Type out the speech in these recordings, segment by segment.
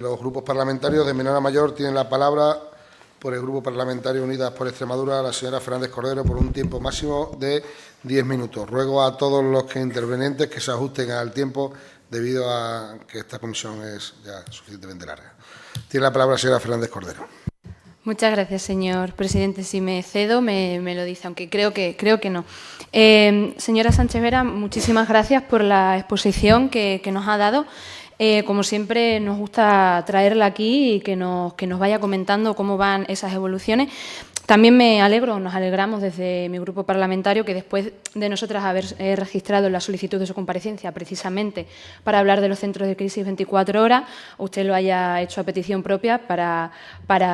Los grupos parlamentarios de menor a mayor tienen la palabra. Por el Grupo Parlamentario Unidas por Extremadura, la señora Fernández Cordero, por un tiempo máximo de 10 minutos. Ruego a todos los intervenientes que se ajusten al tiempo debido a que esta comisión es ya suficientemente larga. Tiene la palabra la señora Fernández Cordero. Muchas gracias, señor presidente. Si me cedo, me lo dice, aunque creo que no. Señora Sánchez Vera, muchísimas gracias por la exposición que nos ha dado. Como siempre, nos gusta traerla aquí y que nos vaya comentando cómo van esas evoluciones. También nos alegramos desde mi grupo parlamentario que después de nosotras haber registrado la solicitud de su comparecencia precisamente para hablar de los centros de crisis 24 horas, usted lo haya hecho a petición propia para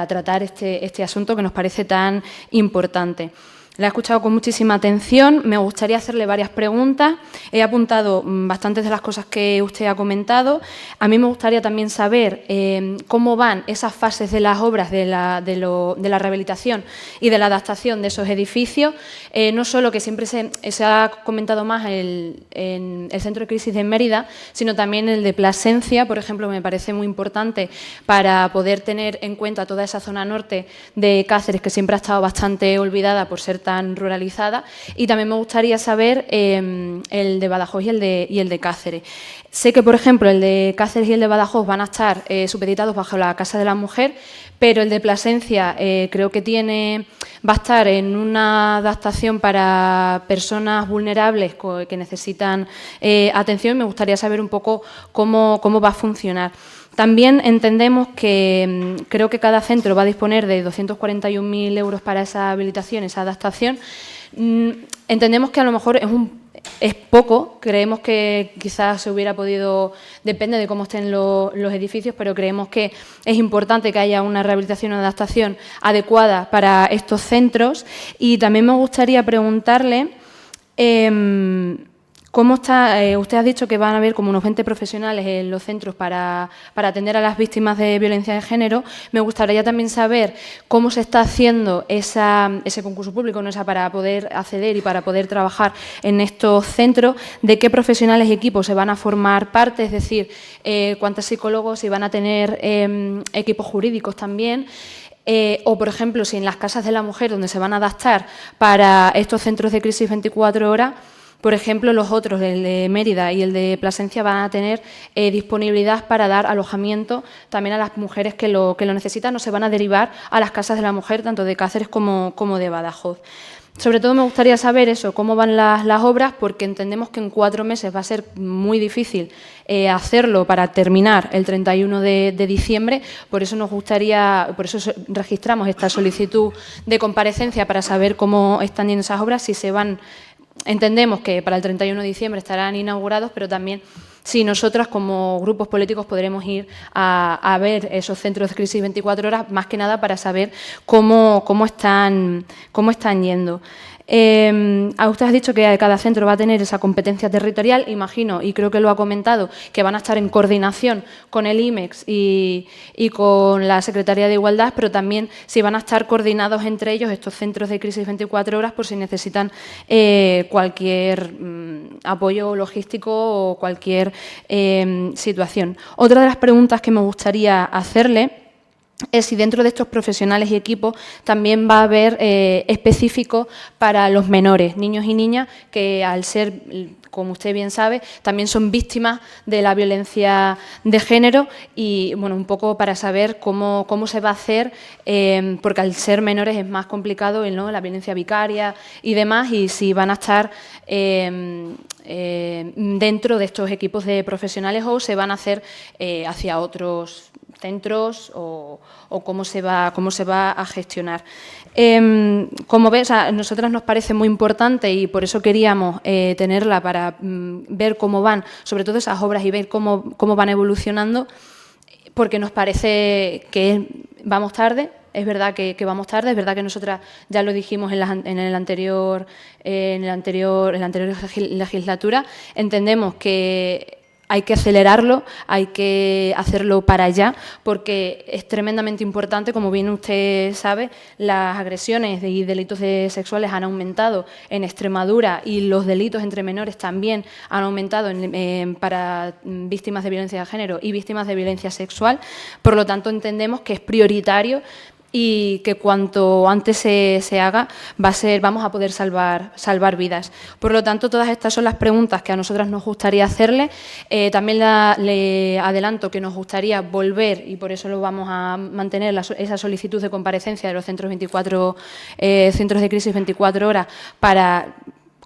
tratar este asunto que nos parece tan importante. La he escuchado con muchísima atención, me gustaría hacerle varias preguntas. He apuntado bastantes de las cosas que usted ha comentado. A mí me gustaría también saber cómo van esas fases de las obras de la rehabilitación y de la adaptación de esos edificios. No solo que siempre se ha comentado más en el Centro de Crisis de Mérida, sino también el de Plasencia, por ejemplo, me parece muy importante para poder tener en cuenta toda esa zona norte de Cáceres, que siempre ha estado bastante olvidada por ser tan ruralizada, y también me gustaría saber el de Badajoz y el de Cáceres. Sé que, por ejemplo, el de Cáceres y el de Badajoz van a estar supeditados bajo la Casa de la Mujer, pero el de Plasencia creo que va a estar en una adaptación para personas vulnerables que necesitan atención. Me gustaría saber un poco cómo va a funcionar. También entendemos que creo que cada centro va a disponer de 241.000 euros para esa habilitación, esa adaptación. Entendemos que a lo mejor es poco, creemos que quizás se hubiera podido, depende de cómo estén los edificios, pero creemos que es importante que haya una rehabilitación o adaptación adecuada para estos centros. Y también me gustaría preguntarle ¿cómo está? Usted ha dicho que van a haber como unos 20 profesionales en los centros para atender a las víctimas de violencia de género. Me gustaría también saber cómo se está haciendo ese concurso público, ¿no? Para poder acceder y para poder trabajar en estos centros, de qué profesionales y equipos se van a formar parte, es decir, cuántos psicólogos, si van a tener equipos jurídicos también. O, por ejemplo, si en las casas de la mujer, donde se van a adaptar para estos centros de crisis 24 horas, por ejemplo, los otros, el de Mérida y el de Plasencia, van a tener disponibilidad para dar alojamiento también a las mujeres que lo necesitan, o se van a derivar a las casas de la mujer, tanto de Cáceres como de Badajoz. Sobre todo me gustaría saber eso, cómo van las obras, porque entendemos que en 4 meses va a ser muy difícil hacerlo para terminar el 31 de diciembre. Por eso registramos esta solicitud de comparecencia para saber cómo están yendo esas obras, si se van. Entendemos que para el 31 de diciembre estarán inaugurados, pero también si nosotras como grupos políticos podremos ir a ver esos centros de crisis 24 horas, más que nada para saber cómo están yendo. Usted ha dicho que cada centro va a tener esa competencia territorial, imagino, y creo que lo ha comentado, que van a estar en coordinación con el IMEX y con la Secretaría de Igualdad, pero también si van a estar coordinados entre ellos estos centros de crisis 24 horas por si necesitan cualquier apoyo logístico o cualquier situación. Otra de las preguntas que me gustaría hacerle es si dentro de estos profesionales y equipos también va a haber específicos para los menores, niños y niñas, que al ser, como usted bien sabe, también son víctimas de la violencia de género y, bueno, un poco para saber cómo se va a hacer, porque al ser menores es más complicado, ¿no?, la violencia vicaria y demás, y si van a estar dentro de estos equipos de profesionales o se van a hacer hacia otros centros o cómo se va a gestionar. Como ves, a nosotras nos parece muy importante y por eso queríamos tenerla para ver cómo van, sobre todo esas obras, y ver cómo van evolucionando, porque nos parece que vamos tarde. Es verdad que vamos tarde, es verdad que nosotras ya lo dijimos en la anterior legislatura. Entendemos que hay que acelerarlo, hay que hacerlo para allá, porque es tremendamente importante, como bien usted sabe, las agresiones y delitos sexuales han aumentado en Extremadura y los delitos entre menores también han aumentado para víctimas de violencia de género y víctimas de violencia sexual. Por lo tanto, entendemos que es prioritario y que cuanto antes se haga vamos a poder salvar vidas. Por lo tanto, todas estas son las preguntas que a nosotras nos gustaría hacerle. También le adelanto que nos gustaría volver, y por eso lo vamos a mantener, esa solicitud de comparecencia de los centros de crisis 24 horas para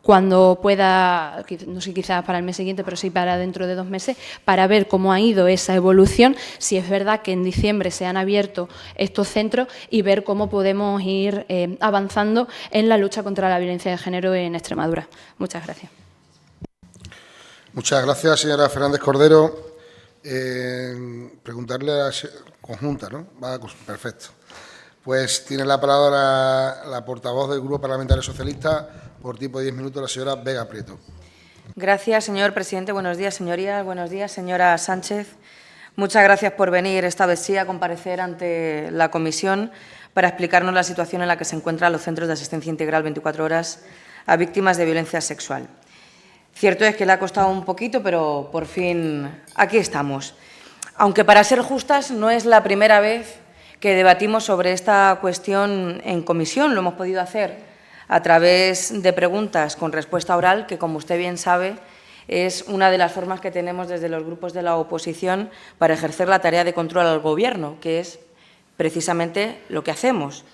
cuando pueda, no sé, quizás para el mes siguiente, pero sí para dentro de 2 meses, para ver cómo ha ido esa evolución, si es verdad que en diciembre se han abierto estos centros y ver cómo podemos ir avanzando en la lucha contra la violencia de género en Extremadura. Muchas gracias. Muchas gracias, señora Fernández Cordero. Preguntarle a la conjunta, ¿no? Perfecto. Pues tiene la palabra la portavoz del Grupo Parlamentario Socialista, por tiempo de 10 minutos, la señora Vega Prieto. Gracias, señor presidente. Buenos días, señorías. Buenos días, señora Sánchez. Muchas gracias por venir esta vez sí a comparecer ante la comisión para explicarnos la situación en la que se encuentran los centros de asistencia integral 24 horas a víctimas de violencia sexual. Cierto es que le ha costado un poquito, pero por fin aquí estamos. Aunque, para ser justas, no es la primera vez que debatimos sobre esta cuestión en comisión. Lo hemos podido hacer a través de preguntas con respuesta oral, que, como usted bien sabe, es una de las formas que tenemos desde los grupos de la oposición para ejercer la tarea de control al Gobierno, que es precisamente lo que hacemos,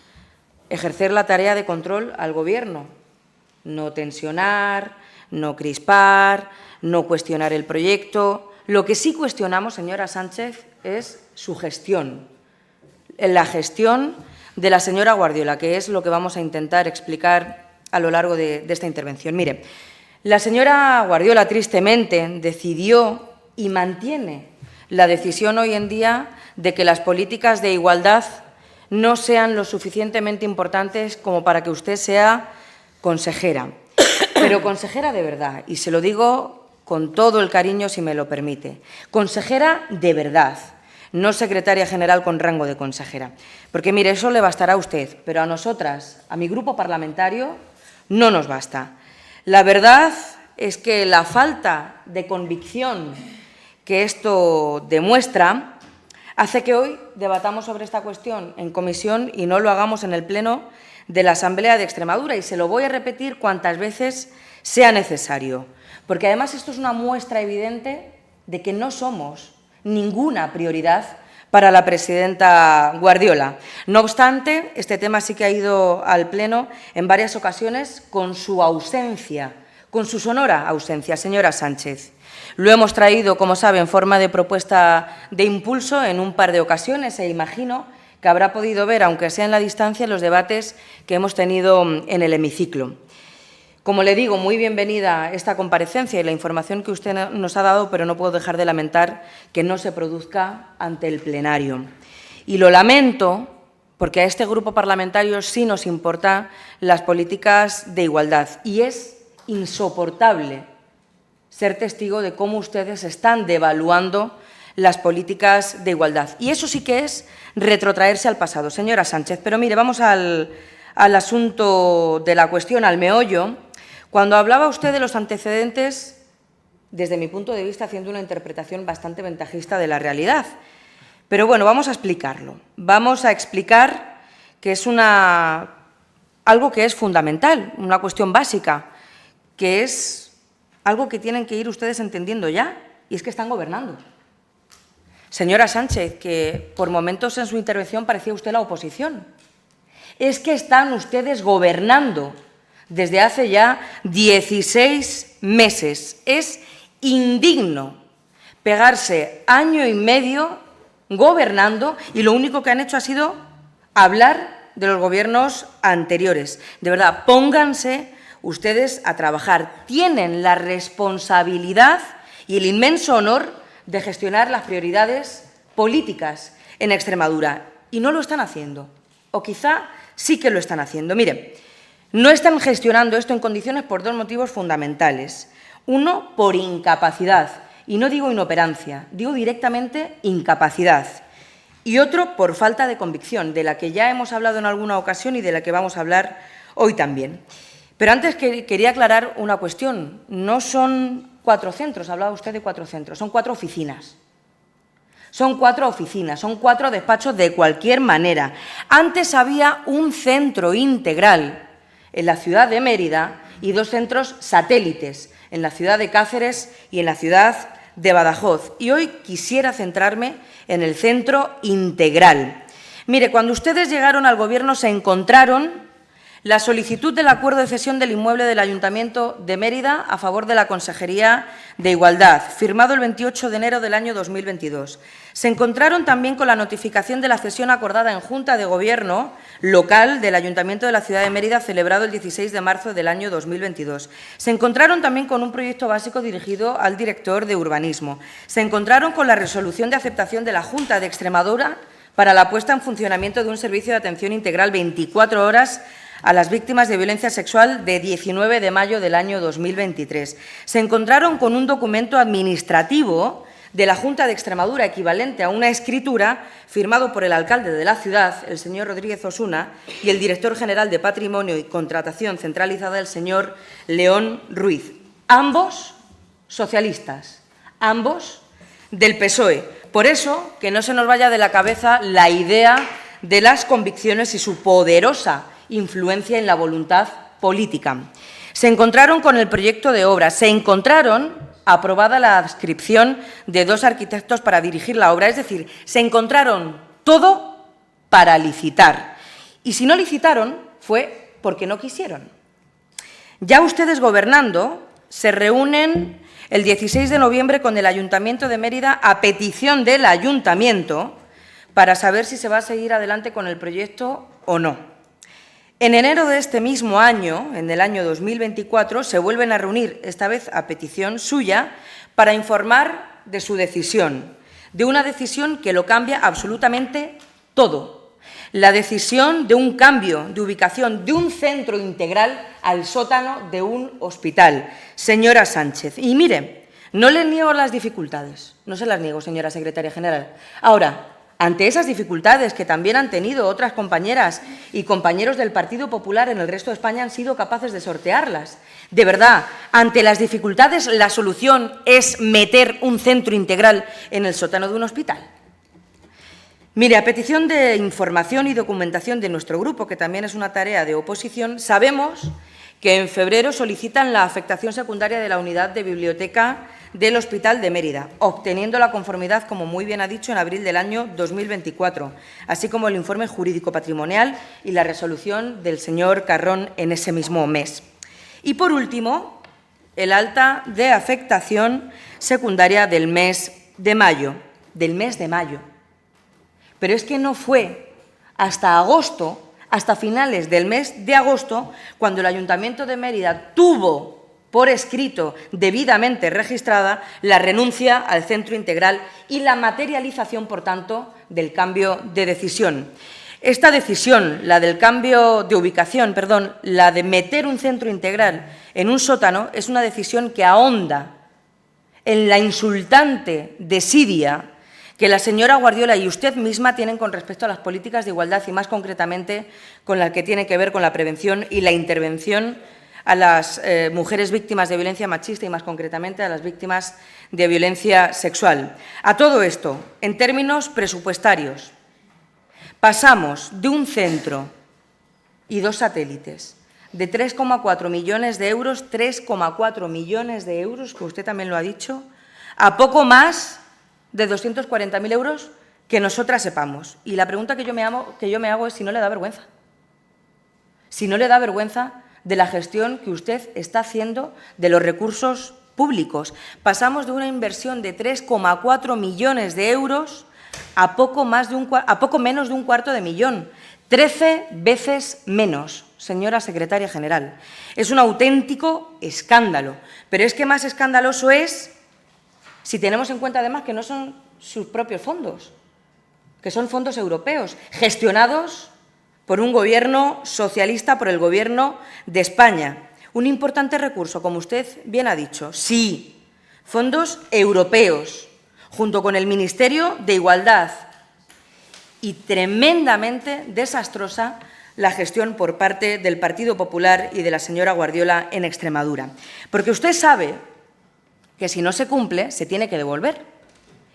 ejercer la tarea de control al Gobierno, no tensionar, no crispar, no cuestionar el proyecto. Lo que sí cuestionamos, señora Sánchez, es su gestión, la gestión de la señora Guardiola, que es lo que vamos a intentar explicar a lo largo de esta intervención. Mire, la señora Guardiola, tristemente, decidió y mantiene la decisión hoy en día de que las políticas de igualdad no sean lo suficientemente importantes como para que usted sea consejera. Pero consejera de verdad, y se lo digo con todo el cariño, si me lo permite, consejera de verdad, no secretaria general con rango de consejera. Porque, mire, eso le bastará a usted, pero a nosotras, a mi grupo parlamentario, no nos basta. La verdad es que la falta de convicción que esto demuestra hace que hoy debatamos sobre esta cuestión en comisión y no lo hagamos en el Pleno de la Asamblea de Extremadura. Y se lo voy a repetir cuantas veces sea necesario, porque además esto es una muestra evidente de que no somos ninguna prioridad para la presidenta Guardiola. No obstante, este tema sí que ha ido al Pleno en varias ocasiones con su ausencia, con su sonora ausencia, señora Sánchez. Lo hemos traído, como sabe, en forma de propuesta de impulso en un par de ocasiones e imagino que habrá podido ver, aunque sea en la distancia, los debates que hemos tenido en el hemiciclo. Como le digo, muy bienvenida esta comparecencia y la información que usted nos ha dado, pero no puedo dejar de lamentar que no se produzca ante el plenario. Y lo lamento porque a este grupo parlamentario sí nos importan las políticas de igualdad y es insoportable ser testigo de cómo ustedes están devaluando las políticas de igualdad. Y eso sí que es retrotraerse al pasado, señora Sánchez. Pero mire, vamos al asunto de la cuestión, al meollo. Cuando hablaba usted de los antecedentes, desde mi punto de vista, haciendo una interpretación bastante ventajista de la realidad. Pero bueno, vamos a explicarlo. Vamos a explicar que es algo que es fundamental, una cuestión básica, que es algo que tienen que ir ustedes entendiendo ya, y es que están gobernando. Señora Sánchez, que por momentos en su intervención parecía usted la oposición. Es que están ustedes gobernando desde hace ya 16 meses. Es indigno pegarse año y medio gobernando y lo único que han hecho ha sido hablar de los gobiernos anteriores. De verdad, pónganse ustedes a trabajar. Tienen la responsabilidad y el inmenso honor de gestionar las prioridades políticas en Extremadura y no lo están haciendo. O quizá sí que lo están haciendo. Mire, no están gestionando esto en condiciones por dos motivos fundamentales. Uno, por incapacidad, y no digo inoperancia, digo directamente incapacidad. Y otro por falta de convicción, de la que ya hemos hablado en alguna ocasión y de la que vamos a hablar hoy también. Pero antes quería aclarar una cuestión. No son 4 centros, hablaba usted de 4 centros, son 4 oficinas. Son 4 oficinas, son 4 despachos de cualquier manera. Antes había un centro integral en la ciudad de Mérida y 2 centros satélites, en la ciudad de Cáceres y en la ciudad de Badajoz. Y hoy quisiera centrarme en el centro integral. Mire, cuando ustedes llegaron al Gobierno se encontraron la solicitud del acuerdo de cesión del inmueble del Ayuntamiento de Mérida a favor de la Consejería de Igualdad, firmado el 28 de enero del año 2022. Se encontraron también con la notificación de la cesión acordada en Junta de Gobierno local del Ayuntamiento de la ciudad de Mérida, celebrado el 16 de marzo del año 2022. Se encontraron también con un proyecto básico dirigido al director de urbanismo. Se encontraron con la resolución de aceptación de la Junta de Extremadura para la puesta en funcionamiento de un servicio de atención integral 24 horas a las víctimas de violencia sexual de 19 de mayo del año 2023. Se encontraron con un documento administrativo de la Junta de Extremadura equivalente a una escritura firmado por el alcalde de la ciudad, el señor Rodríguez Osuna, y el director general de Patrimonio y Contratación Centralizada, el señor León Ruiz. Ambos socialistas, ambos del PSOE. Por eso, que no se nos vaya de la cabeza la idea de las convicciones y su poderosa influencia en la voluntad política. Se encontraron con el proyecto de obra, se encontraron aprobada la adscripción de 2 arquitectos para dirigir la obra, es decir, se encontraron todo para licitar. Y si no licitaron, fue porque no quisieron. Ya ustedes gobernando se reúnen el 16 de noviembre con el Ayuntamiento de Mérida a petición del Ayuntamiento para saber si se va a seguir adelante con el proyecto o no. En enero de este mismo año, en el año 2024, se vuelven a reunir, esta vez a petición suya, para informar de su decisión, de una decisión que lo cambia absolutamente todo. La decisión de un cambio de ubicación de un centro integral al sótano de un hospital. Señora Sánchez, y mire, no le niego las dificultades, no se las niego, señora secretaria general. Ahora, ante esas dificultades que también han tenido otras compañeras y compañeros del Partido Popular en el resto de España han sido capaces de sortearlas. De verdad, ante las dificultades, ¿la solución es meter un centro integral en el sótano de un hospital? Mire, a petición de información y documentación de nuestro grupo, que también es una tarea de oposición, sabemos que en febrero solicitan la afectación secundaria de la unidad de biblioteca del Hospital de Mérida, obteniendo la conformidad, como muy bien ha dicho, en abril del año 2024, así como el informe jurídico patrimonial y la resolución del señor Carrón en ese mismo mes. Y, por último, el alta de afectación secundaria del mes de mayo. Pero es que no fue hasta agosto, hasta finales del mes de agosto, cuando el Ayuntamiento de Mérida tuvo por escrito, debidamente registrada, la renuncia al centro integral y la materialización, por tanto, del cambio de decisión. Esta decisión, la del cambio de ubicación, la de meter un centro integral en un sótano, es una decisión que ahonda en la insultante desidia que la señora Guardiola y usted misma tienen con respecto a las políticas de igualdad y, más concretamente, con la que tiene que ver con la prevención y la intervención a las mujeres víctimas de violencia machista y, más concretamente, a las víctimas de violencia sexual. A todo esto, en términos presupuestarios, pasamos de un centro y 2 satélites de 3,4 millones de euros, 3,4 millones de euros, que usted también lo ha dicho, a poco más de 240.000 euros que nosotras sepamos. Y la pregunta que yo me hago es si no le da vergüenza. Si no le da vergüenza de la gestión que usted está haciendo de los recursos públicos. Pasamos de una inversión de 3,4 millones de euros a poco menos de un cuarto de millón. 13 veces menos, señora secretaria general. Es un auténtico escándalo. Pero es que más escandaloso es si tenemos en cuenta, además, que no son sus propios fondos, que son fondos europeos, gestionados por un Gobierno socialista, por el Gobierno de España. Un importante recurso, como usted bien ha dicho, sí, fondos europeos, junto con el Ministerio de Igualdad. Y tremendamente desastrosa la gestión por parte del Partido Popular y de la señora Guardiola en Extremadura. Porque usted sabe que si no se cumple, se tiene que devolver.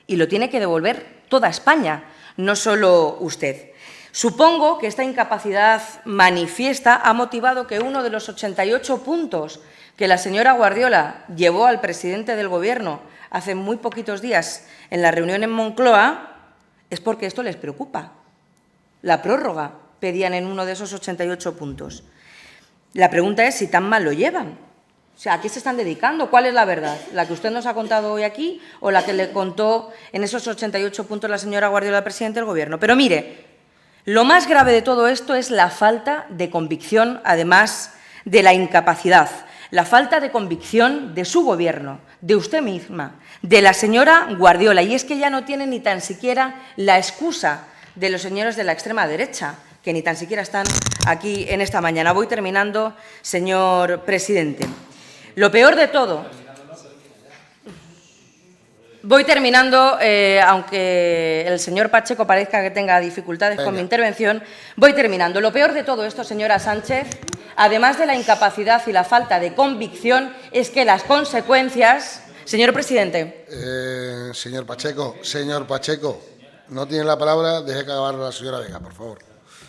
Y lo tiene que devolver toda España, no solo usted. Supongo que esta incapacidad manifiesta ha motivado que uno de los 88 puntos que la señora Guardiola llevó al presidente del Gobierno hace muy poquitos días en la reunión en Moncloa es porque esto les preocupa. La prórroga pedían en uno de esos 88 puntos. La pregunta es si tan mal lo llevan. O sea, ¿a qué se están dedicando? ¿Cuál es la verdad? ¿La que usted nos ha contado hoy aquí o la que le contó en esos 88 puntos la señora Guardiola al presidente del Gobierno? Pero mire, lo más grave de todo esto es la falta de convicción, además de la incapacidad, la falta de convicción de su Gobierno, de usted misma, de la señora Guardiola. Y es que ya no tiene ni tan siquiera la excusa de los señores de la extrema derecha, que ni tan siquiera están aquí en esta mañana. Voy terminando, señor presidente. Lo peor de todo, voy terminando, aunque el señor Pacheco parezca que tenga dificultades con mi intervención, voy terminando. Lo peor de todo esto, señora Sánchez, además de la incapacidad y la falta de convicción, es que las consecuencias… Señor presidente. Señor Pacheco, no tiene la palabra, deje que acabar la señora Vega, por favor.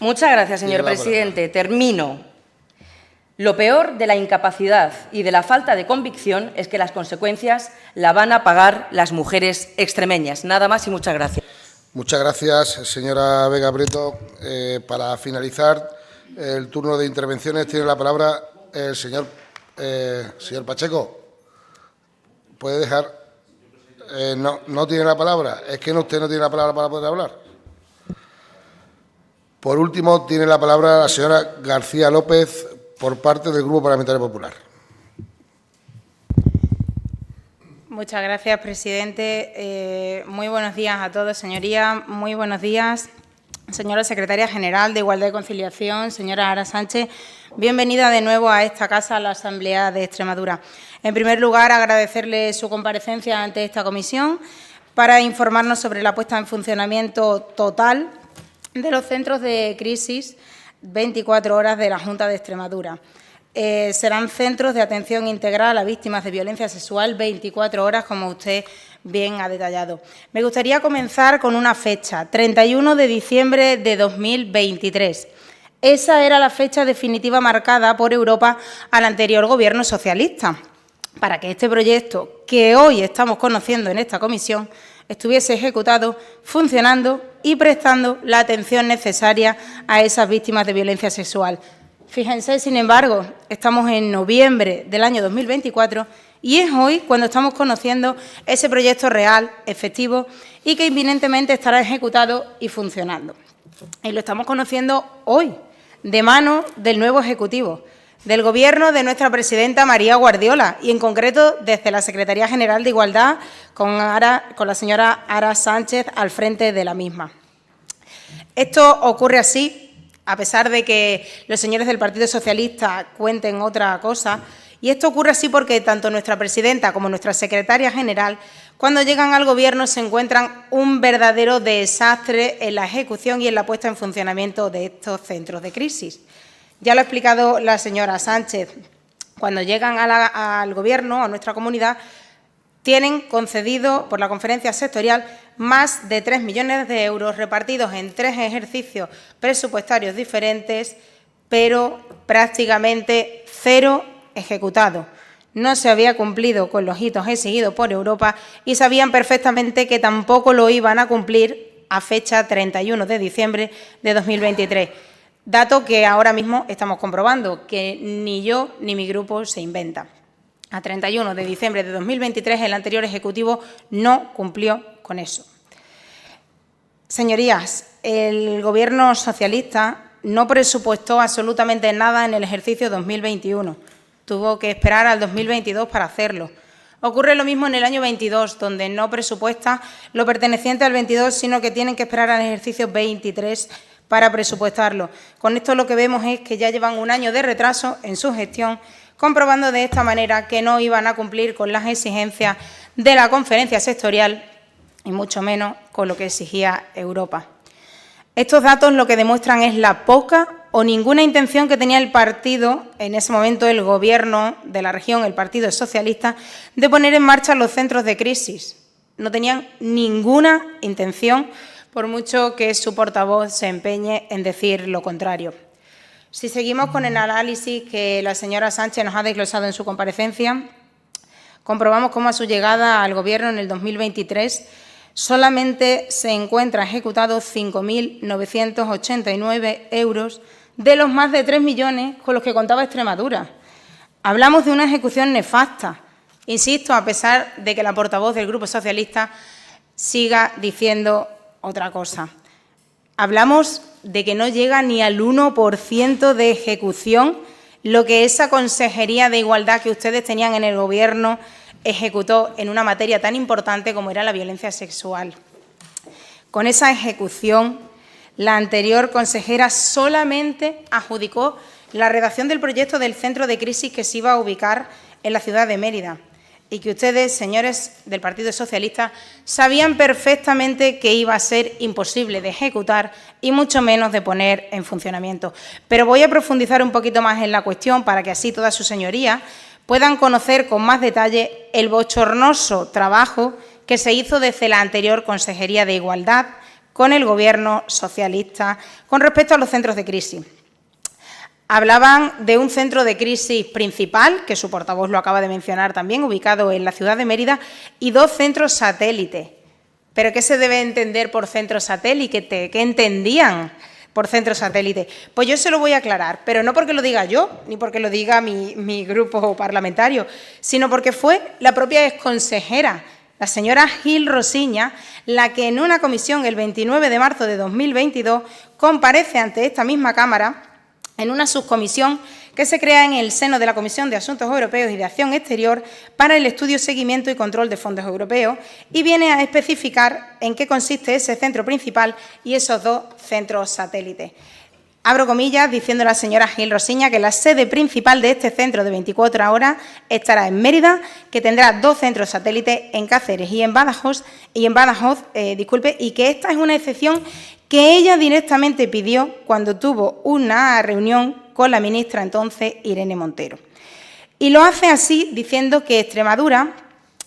Muchas gracias, señor presidente. Termino. Lo peor de la incapacidad y de la falta de convicción es que las consecuencias la van a pagar las mujeres extremeñas. Nada más y muchas gracias. Muchas gracias, señora Vega Prieto. Para finalizar el turno de intervenciones tiene la palabra el señor Pacheco. ¿Puede dejar? No tiene la palabra. Es que usted no tiene la palabra para poder hablar. Por último, tiene la palabra la señora García López por parte del Grupo Parlamentario Popular. Muchas gracias, presidente. Muy buenos días a todos, señorías. Muy buenos días, señora secretaria general de Igualdad y Conciliación, señora Ara Sánchez. Bienvenida de nuevo a esta casa, a la Asamblea de Extremadura. En primer lugar, agradecerle su comparecencia ante esta comisión para informarnos sobre la puesta en funcionamiento total de los centros de crisis 24 horas de la Junta de Extremadura. Serán centros de atención integral a víctimas de violencia sexual 24 horas, como usted bien ha detallado. Me gustaría comenzar con una fecha, 31 de diciembre de 2023. Esa era la fecha definitiva marcada por Europa al anterior Gobierno socialista, para que este proyecto que hoy estamos conociendo en esta comisión estuviese ejecutado, funcionando y prestando la atención necesaria a esas víctimas de violencia sexual. Fíjense, sin embargo, estamos en noviembre del año 2024 y es hoy cuando estamos conociendo ese proyecto real, efectivo y que inminentemente estará ejecutado y funcionando. Y lo estamos conociendo hoy, de mano del nuevo Ejecutivo, del Gobierno de nuestra presidenta María Guardiola y, en concreto, desde la Secretaría General de Igualdad, con la señora Ara Sánchez al frente de la misma. Esto ocurre así, a pesar de que los señores del Partido Socialista cuenten otra cosa, y esto ocurre así porque tanto nuestra presidenta como nuestra secretaria general, cuando llegan al Gobierno, se encuentran un verdadero desastre en la ejecución y en la puesta en funcionamiento de estos centros de crisis. Ya lo ha explicado la señora Sánchez, cuando llegan al Gobierno, a nuestra comunidad, tienen concedido por la conferencia sectorial más de 3 millones de euros repartidos en 3 ejercicios presupuestarios diferentes, pero prácticamente 0 ejecutados. No se había cumplido con los hitos exigidos por Europa y sabían perfectamente que tampoco lo iban a cumplir a fecha 31 de diciembre de 2023. Dato que ahora mismo estamos comprobando, que ni yo ni mi grupo se inventa. A 31 de diciembre de 2023 el anterior Ejecutivo no cumplió con eso. Señorías, el Gobierno socialista no presupuestó absolutamente nada en el ejercicio 2021. Tuvo que esperar al 2022 para hacerlo. Ocurre lo mismo en el año 22, donde no presupuesta lo perteneciente al 22, sino que tienen que esperar al ejercicio 23 para presupuestarlo. Con esto lo que vemos es que ya llevan un año de retraso en su gestión, comprobando de esta manera que no iban a cumplir con las exigencias de la conferencia sectorial y mucho menos con lo que exigía Europa. Estos datos lo que demuestran es la poca o ninguna intención que tenía el partido, en ese momento el Gobierno de la región, el Partido Socialista, de poner en marcha los centros de crisis. No tenían ninguna intención, por mucho que su portavoz se empeñe en decir lo contrario. Si seguimos con el análisis que la señora Sánchez nos ha desglosado en su comparecencia, comprobamos cómo a su llegada al Gobierno en el 2023 solamente se encuentran ejecutados 5.989 euros de los más de 3 millones con los que contaba Extremadura. Hablamos de una ejecución nefasta. Insisto, a pesar de que la portavoz del Grupo Socialista siga diciendo otra cosa. Hablamos de que no llega ni al 1% de ejecución lo que esa Consejería de Igualdad que ustedes tenían en el Gobierno ejecutó en una materia tan importante como era la violencia sexual. Con esa ejecución, la anterior consejera solamente adjudicó la redacción del proyecto del centro de crisis que se iba a ubicar en la ciudad de Mérida y que ustedes, señores del Partido Socialista, sabían perfectamente que iba a ser imposible de ejecutar y mucho menos de poner en funcionamiento. Pero voy a profundizar un poquito más en la cuestión para que así todas sus señorías puedan conocer con más detalle el bochornoso trabajo que se hizo desde la anterior Consejería de Igualdad con el Gobierno socialista con respecto a los centros de crisis. Hablaban de un centro de crisis principal, que su portavoz lo acaba de mencionar también, ubicado en la ciudad de Mérida, y 2 centros satélite. ¿Pero qué se debe entender por centro satélite? ¿Qué entendían por centro satélite? Pues yo se lo voy a aclarar, pero no porque lo diga yo, ni porque lo diga mi grupo parlamentario, sino porque fue la propia exconsejera, la señora Gil Rosiña, la que en una comisión el 29 de marzo de 2022 comparece ante esta misma Cámara en una subcomisión que se crea en el seno de la Comisión de Asuntos Europeos y de Acción Exterior para el estudio, seguimiento y control de fondos europeos y viene a especificar en qué consiste ese centro principal y esos 2 centros satélites. Abro comillas, diciendo la señora Gil Rosiña que la sede principal de este centro de 24 horas estará en Mérida, que tendrá 2 centros satélites en Cáceres y en Badajoz, y que esta es una excepción que ella directamente pidió cuando tuvo una reunión con la ministra entonces, Irene Montero. Y lo hace así diciendo que Extremadura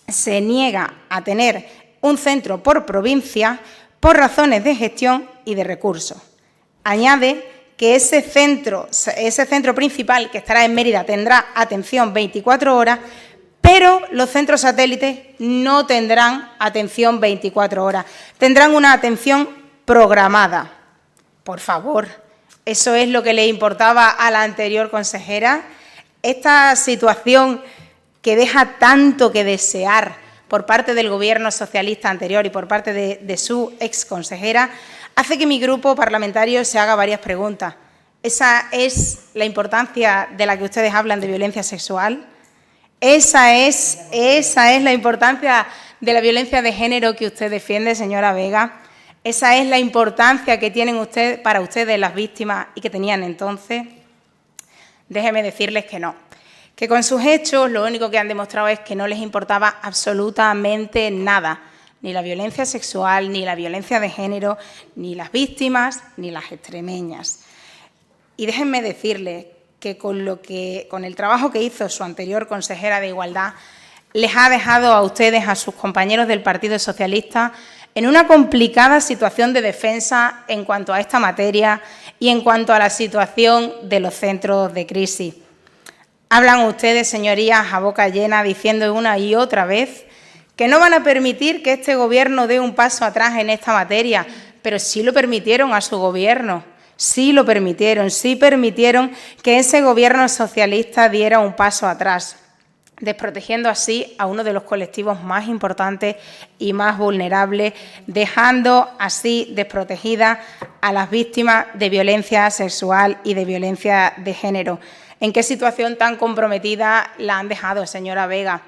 se niega a tener un centro por provincia por razones de gestión y de recursos. Añade que ese centro principal que estará en Mérida tendrá atención 24 horas, pero los centros satélites no tendrán atención 24 horas, tendrán una atención programada. Por favor, ¿eso es lo que le importaba a la anterior consejera? Esta situación que deja tanto que desear por parte del Gobierno socialista anterior y por parte de su exconsejera, hace que mi grupo parlamentario se haga varias preguntas. ¿Esa es la importancia de la que ustedes hablan de violencia sexual? ¿Esa es la importancia de la violencia de género que usted defiende, señora Vega? ¿Esa es la importancia que tienen para ustedes las víctimas y que tenían entonces? Déjenme decirles que no. Que con sus hechos lo único que han demostrado es que no les importaba absolutamente nada. Ni la violencia sexual, ni la violencia de género, ni las víctimas, ni las extremeñas. Y déjenme decirles que con el trabajo que hizo su anterior consejera de Igualdad, les ha dejado a ustedes, a sus compañeros del Partido Socialista, en una complicada situación de defensa en cuanto a esta materia y en cuanto a la situación de los centros de crisis. Hablan ustedes, señorías, a boca llena, diciendo una y otra vez que no van a permitir que este Gobierno dé un paso atrás en esta materia, pero sí lo permitieron a su Gobierno, sí lo permitieron, sí permitieron que ese Gobierno socialista diera un paso atrás, desprotegiendo así a uno de los colectivos más importantes y más vulnerables, dejando así desprotegidas a las víctimas de violencia sexual y de violencia de género. ¿En qué situación tan comprometida la han dejado, señora Vega?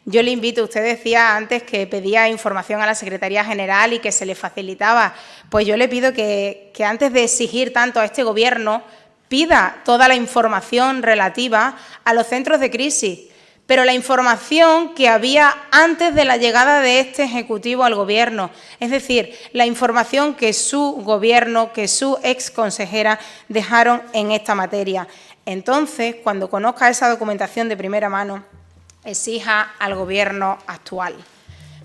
Yo le invito, usted decía antes que pedía información a la Secretaría General y que se le facilitaba. Pues yo le pido que antes de exigir tanto a este Gobierno, pida toda la información relativa a los centros de crisis. pero la información que había antes de la llegada de este Ejecutivo al Gobierno, es decir, la información que su Gobierno, que su exconsejera dejaron en esta materia. Entonces, cuando conozca esa documentación de primera mano, exija al Gobierno actual.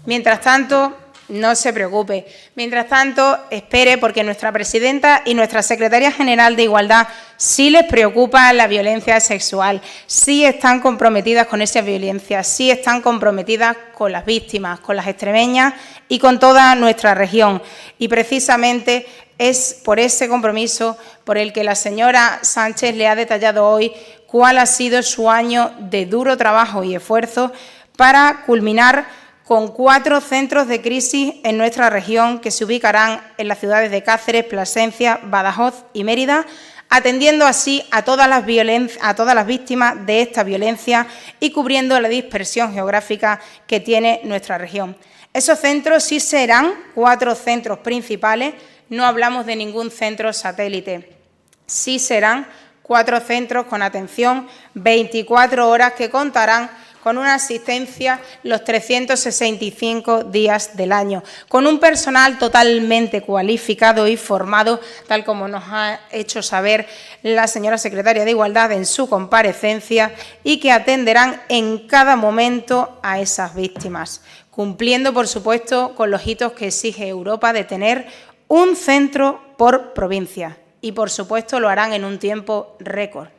Mientras tanto, no se preocupe. Mientras tanto, espere, porque nuestra presidenta y nuestra secretaria general de Igualdad sí les preocupa la violencia sexual, sí están comprometidas con esa violencia, sí están comprometidas con las víctimas, con las extremeñas y con toda nuestra región. Y precisamente es por ese compromiso por el que la señora Sánchez le ha detallado hoy cuál ha sido su año de duro trabajo y esfuerzo para culminar con 4 centros de crisis en nuestra región que se ubicarán en las ciudades de Cáceres, Plasencia, Badajoz y Mérida, atendiendo así a todas las víctimas de esta violencia y cubriendo la dispersión geográfica que tiene nuestra región. Esos centros sí serán 4 centros principales, no hablamos de ningún centro satélite. Sí serán 4 centros con atención 24 horas que contarán con una asistencia los 365 días del año, con un personal totalmente cualificado y formado, tal como nos ha hecho saber la señora secretaria de Igualdad en su comparecencia, y que atenderán en cada momento a esas víctimas, cumpliendo, por supuesto, con los hitos que exige Europa de tener un centro por provincia. Y, por supuesto, lo harán en un tiempo récord.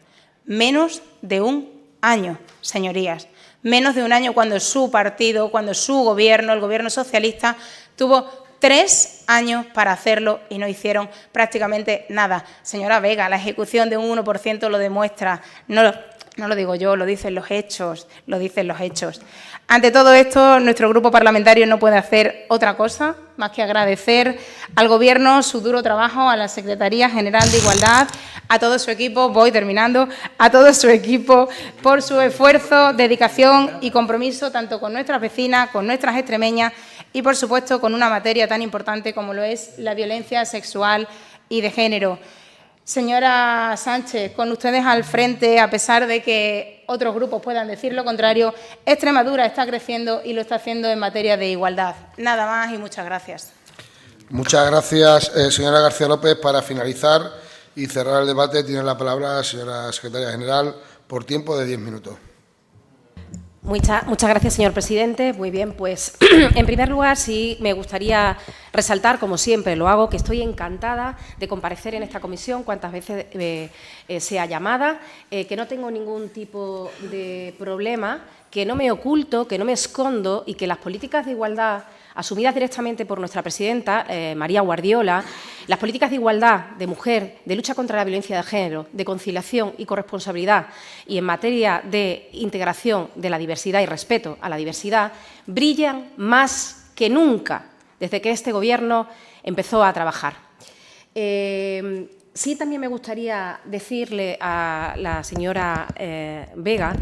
Menos de un año, señorías. Menos de un año cuando su partido, cuando su Gobierno, el Gobierno socialista, tuvo 3 años para hacerlo y no hicieron prácticamente nada. Señora Vega, la ejecución de un 1% lo demuestra. No lo digo yo, lo dicen los hechos, lo dicen los hechos. Ante todo esto, nuestro grupo parlamentario no puede hacer otra cosa más que agradecer al Gobierno su duro trabajo, a la Secretaría General de Igualdad, a todo su equipo, voy terminando, a todo su equipo por su esfuerzo, dedicación y compromiso tanto con nuestras vecinas, con nuestras extremeñas y, por supuesto, con una materia tan importante como lo es la violencia sexual y de género. Señora Sánchez, con ustedes al frente, a pesar de que otros grupos puedan decir lo contrario, Extremadura está creciendo y lo está haciendo en materia de igualdad. Nada más y muchas gracias. Muchas gracias, señora García López. Para finalizar y cerrar el debate, tiene la palabra la señora secretaria general por tiempo de 10 minutos. Muchas gracias, señor presidente. Muy bien, pues en primer lugar sí me gustaría resaltar, como siempre lo hago, que estoy encantada de comparecer en esta comisión cuantas veces sea llamada, que no tengo ningún tipo de problema, que no me oculto, que no me escondo y que las políticas de igualdad asumidas directamente por nuestra presidenta, María Guardiola, las políticas de igualdad, de mujer, de lucha contra la violencia de género, de conciliación y corresponsabilidad y en materia de integración de la diversidad y respeto a la diversidad, brillan más que nunca desde que este Gobierno empezó a trabajar. Sí, también me gustaría decirle a la señora Vega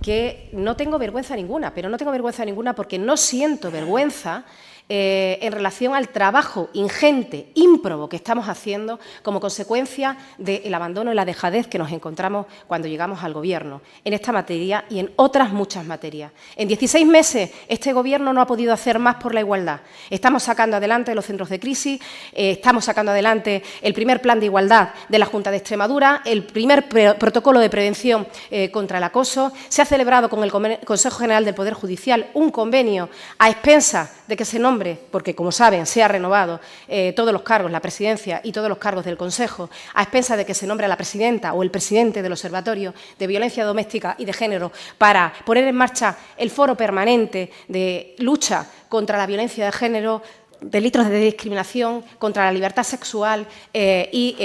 que no tengo vergüenza ninguna, pero no tengo vergüenza ninguna porque no siento vergüenza en relación al trabajo ingente, ímprobo que estamos haciendo como consecuencia del abandono y la dejadez que nos encontramos cuando llegamos al Gobierno en esta materia y en otras muchas materias. En 16 meses este Gobierno no ha podido hacer más por la igualdad. Estamos sacando adelante los centros de crisis, estamos sacando adelante el primer plan de igualdad de la Junta de Extremadura, el primer protocolo de prevención contra el acoso. Se ha celebrado con el Consejo General del Poder Judicial un convenio a expensas de que se nombre, porque, como saben, se ha renovado todos los cargos, la presidencia y todos los cargos del Consejo, a expensas de que se nombre a la presidenta o el presidente del Observatorio de Violencia Doméstica y de Género para poner en marcha el foro permanente de lucha contra la violencia de género, delitos de discriminación, contra la libertad sexual y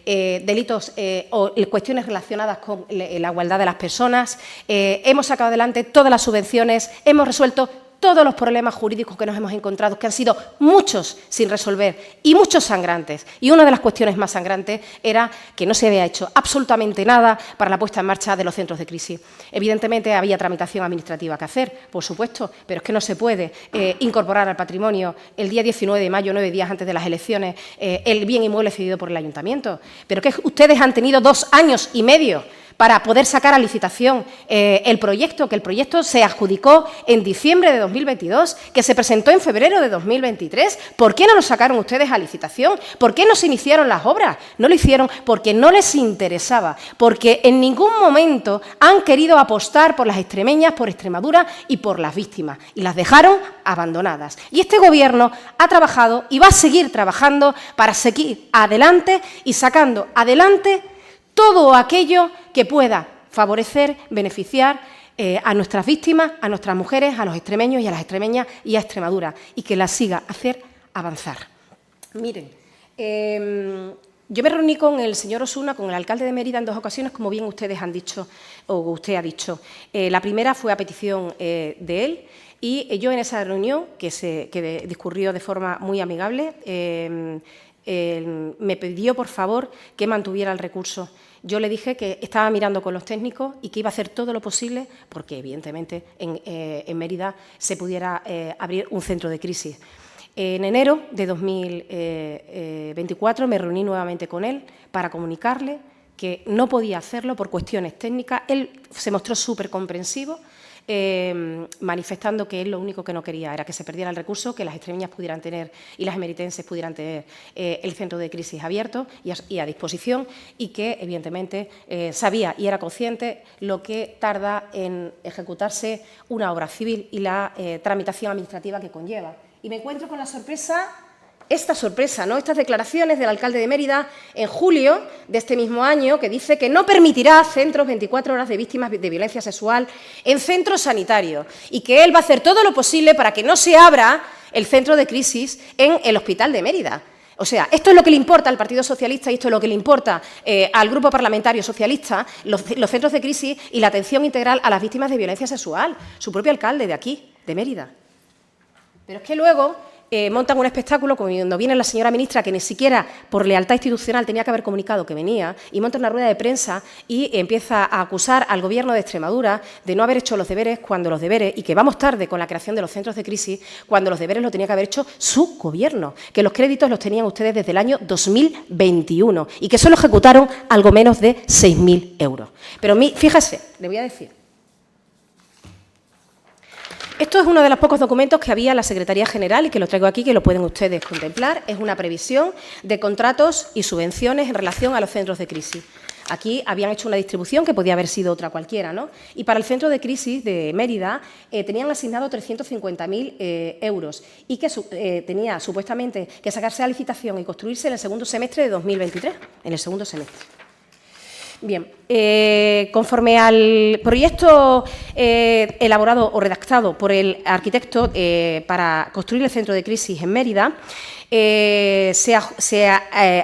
delitos o cuestiones relacionadas con la igualdad de las personas. Hemos sacado adelante todas las subvenciones, hemos resuelto todos los problemas jurídicos que nos hemos encontrado, que han sido muchos sin resolver y muchos sangrantes. Y una de las cuestiones más sangrantes era que no se había hecho absolutamente nada para la puesta en marcha de los centros de crisis. Evidentemente había tramitación administrativa que hacer, por supuesto, pero es que no se puede incorporar al patrimonio el día 19 de mayo, 9 días antes de las elecciones, el bien inmueble cedido por el Ayuntamiento. Pero que ustedes han tenido 2 años y medio para poder sacar a licitación el proyecto, que el proyecto se adjudicó en diciembre de 2022, que se presentó en febrero de 2023. ¿Por qué no lo sacaron ustedes a licitación? ¿Por qué no se iniciaron las obras? No lo hicieron porque no les interesaba, porque en ningún momento han querido apostar por las extremeñas, por Extremadura y por las víctimas, y las dejaron abandonadas. Y este Gobierno ha trabajado y va a seguir trabajando para seguir adelante y sacando adelante todo aquello que pueda favorecer, beneficiar a nuestras víctimas, a nuestras mujeres, a los extremeños y a las extremeñas y a Extremadura, y que la siga hacer avanzar. Miren, yo me reuní con el señor Osuna, con el alcalde de Mérida, en 2 ocasiones, como bien ustedes han dicho, o usted ha dicho. La primera fue a petición de él, y yo en esa reunión, que discurrió de forma muy amigable, me pidió, por favor, que mantuviera el recurso. Yo le dije que estaba mirando con los técnicos y que iba a hacer todo lo posible porque, evidentemente, en Mérida se pudiera abrir un centro de crisis. En enero de 2024 me reuní nuevamente con él para comunicarle que no podía hacerlo por cuestiones técnicas. Él se mostró súper comprensivo, manifestando que él lo único que no quería era que se perdiera el recurso, que las extremeñas pudieran tener y las emeritenses pudieran tener el centro de crisis abierto y a disposición, y que, evidentemente, sabía y era consciente lo que tarda en ejecutarse una obra civil y la tramitación administrativa que conlleva. Y me encuentro con la sorpresa, ¿no? Estas declaraciones del alcalde de Mérida en julio de este mismo año, que dice que no permitirá centros 24 horas de víctimas de violencia sexual en centros sanitarios y que él va a hacer todo lo posible para que no se abra el centro de crisis en el Hospital de Mérida. O sea, esto es lo que le importa al Partido Socialista y esto es lo que le importa al Grupo Parlamentario Socialista, los centros de crisis y la atención integral a las víctimas de violencia sexual. Su propio alcalde de aquí, de Mérida. Pero es que luego montan un espectáculo cuando viene la señora ministra, que ni siquiera por lealtad institucional tenía que haber comunicado que venía, y monta una rueda de prensa y empieza a acusar al Gobierno de Extremadura de no haber hecho los deberes, y que vamos tarde con la creación de los centros de crisis, cuando los deberes lo tenía que haber hecho su Gobierno, que los créditos los tenían ustedes desde el año 2021 y que solo ejecutaron algo menos de 6.000 euros. Pero fíjese, le voy a decir. Esto es uno de los pocos documentos que había en la Secretaría General y que lo traigo aquí, que lo pueden ustedes contemplar. Es una previsión de contratos y subvenciones en relación a los centros de crisis. Aquí habían hecho una distribución que podía haber sido otra cualquiera, ¿no? Y para el centro de crisis de Mérida tenían asignado 350.000 euros y que tenía supuestamente que sacarse a licitación y construirse en el segundo semestre de 2023, en el segundo semestre. Bien, conforme al proyecto elaborado o redactado por el arquitecto para construir el centro de crisis en Mérida, se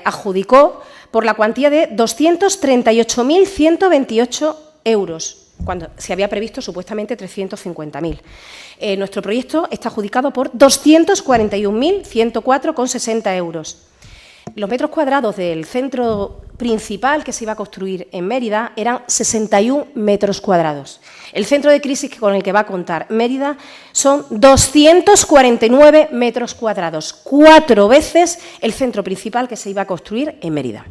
adjudicó por la cuantía de 238.128 euros, cuando se había previsto supuestamente 350.000. Nuestro proyecto está adjudicado por 241.104,60 euros. Los metros cuadrados del centro principal que se iba a construir en Mérida eran 61 metros cuadrados. El centro de crisis con el que va a contar Mérida son 249 metros cuadrados, 4 veces el centro principal que se iba a construir en Mérida.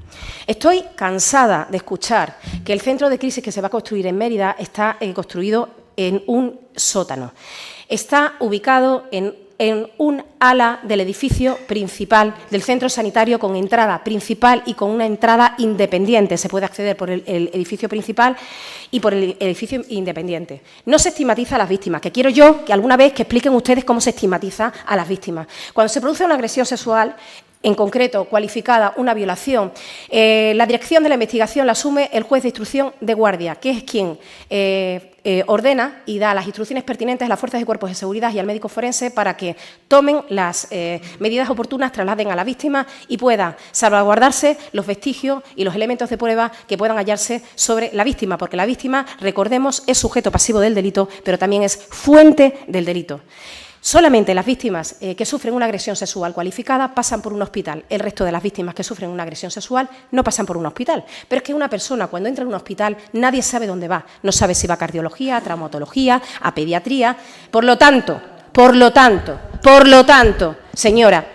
Estoy cansada de escuchar que el centro de crisis que se va a construir en Mérida está construido en un sótano. Está ubicado en un ala del edificio principal del centro sanitario, con entrada principal y con una entrada independiente. Se puede acceder por el edificio principal y por el edificio independiente. No se estigmatiza a las víctimas, que quiero yo que alguna vez que expliquen ustedes cómo se estigmatiza a las víctimas. Cuando se produce una agresión sexual, en concreto cualificada una violación, la dirección de la investigación la asume el juez de instrucción de guardia, que es quien ordena y da las instrucciones pertinentes a las fuerzas y cuerpos de seguridad y al médico forense para que tomen las medidas oportunas, trasladen a la víctima y puedan salvaguardarse los vestigios y los elementos de prueba que puedan hallarse sobre la víctima, porque la víctima, recordemos, es sujeto pasivo del delito, pero también es fuente del delito. Solamente las víctimas que sufren una agresión sexual cualificada pasan por un hospital. El resto de las víctimas que sufren una agresión sexual no pasan por un hospital. Pero es que una persona, cuando entra en un hospital, nadie sabe dónde va. No sabe si va a cardiología, a traumatología, a pediatría. Por lo tanto, señora,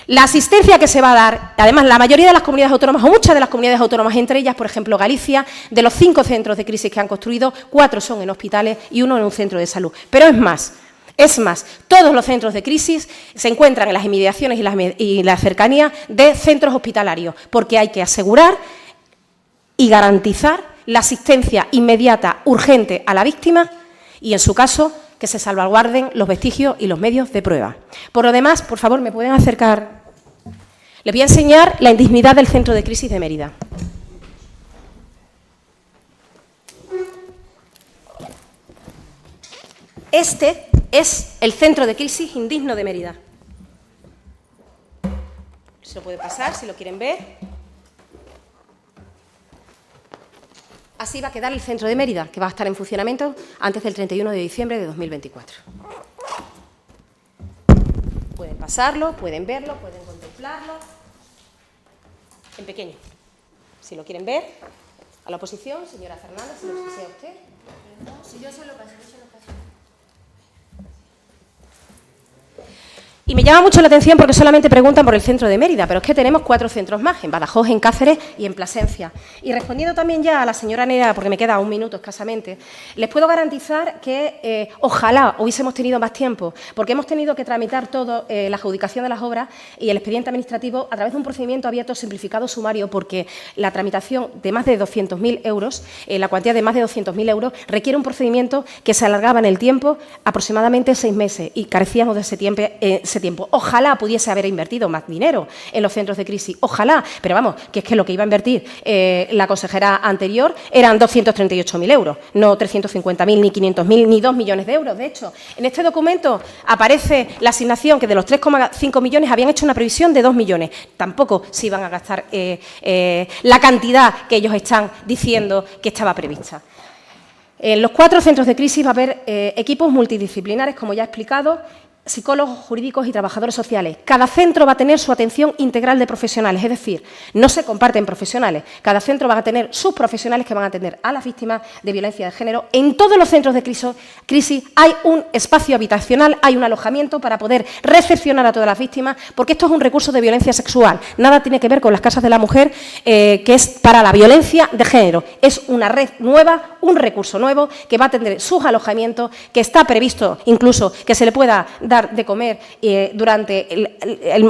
La asistencia que se va a dar, además, la mayoría de las comunidades autónomas, o muchas de las comunidades autónomas, entre ellas, por ejemplo, Galicia, de los 5 centros de crisis que han construido, 4 son en hospitales y 1 en un centro de salud. Pero es más, todos los centros de crisis se encuentran en las inmediaciones y la cercanía de centros hospitalarios, porque hay que asegurar y garantizar la asistencia inmediata, urgente a la víctima y, en su caso, que se salvaguarden los vestigios y los medios de prueba. Por lo demás, por favor, ¿me pueden acercar? Les voy a enseñar la indignidad del centro de crisis de Mérida. Este es el centro de crisis indigno de Mérida. Se lo puede pasar, si lo quieren ver. Así va a quedar el centro de Mérida, que va a estar en funcionamiento antes del 31 de diciembre de 2024. Pueden pasarlo, pueden verlo, pueden contemplarlo. En pequeño. Si lo quieren ver, a la oposición, señora Fernández, si lo desea usted. Si yo se lo paso, Y me llama mucho la atención porque solamente preguntan por el centro de Mérida, pero es que tenemos 4 centros más, en Badajoz, en Cáceres y en Plasencia. Y respondiendo también ya a la señora Nera, porque me queda un minuto escasamente, les puedo garantizar que ojalá hubiésemos tenido más tiempo, porque hemos tenido que tramitar todo, la adjudicación de las obras y el expediente administrativo a través de un procedimiento abierto, simplificado, sumario, porque la tramitación de más de 200.000 euros, la cuantía de más de 200.000 euros, requiere un procedimiento que se alargaba en el tiempo aproximadamente 6 meses y carecíamos de ese tiempo. Ojalá pudiese haber invertido más dinero en los centros de crisis, ojalá, pero vamos, que es que lo que iba a invertir la consejera anterior eran 238.000 euros, no 350.000, ni 500.000, ni 2 millones de euros. De hecho, en este documento aparece la asignación que de los 3,5 millones habían hecho una previsión de 2 millones. Tampoco se iban a gastar la cantidad que ellos están diciendo que estaba prevista. En los 4 centros de crisis va a haber equipos multidisciplinares, como ya he explicado, psicólogos, jurídicos y trabajadores sociales. Cada centro va a tener su atención integral de profesionales, es decir, no se comparten profesionales. Cada centro va a tener sus profesionales que van a atender a las víctimas de violencia de género. En todos los centros de crisis hay un espacio habitacional, hay un alojamiento para poder recepcionar a todas las víctimas, porque esto es un recurso de violencia sexual. Nada tiene que ver con las casas de la mujer, que es para la violencia de género. Es una red nueva, un recurso nuevo que va a tener sus alojamientos, que está previsto incluso que se le pueda dar de comer durante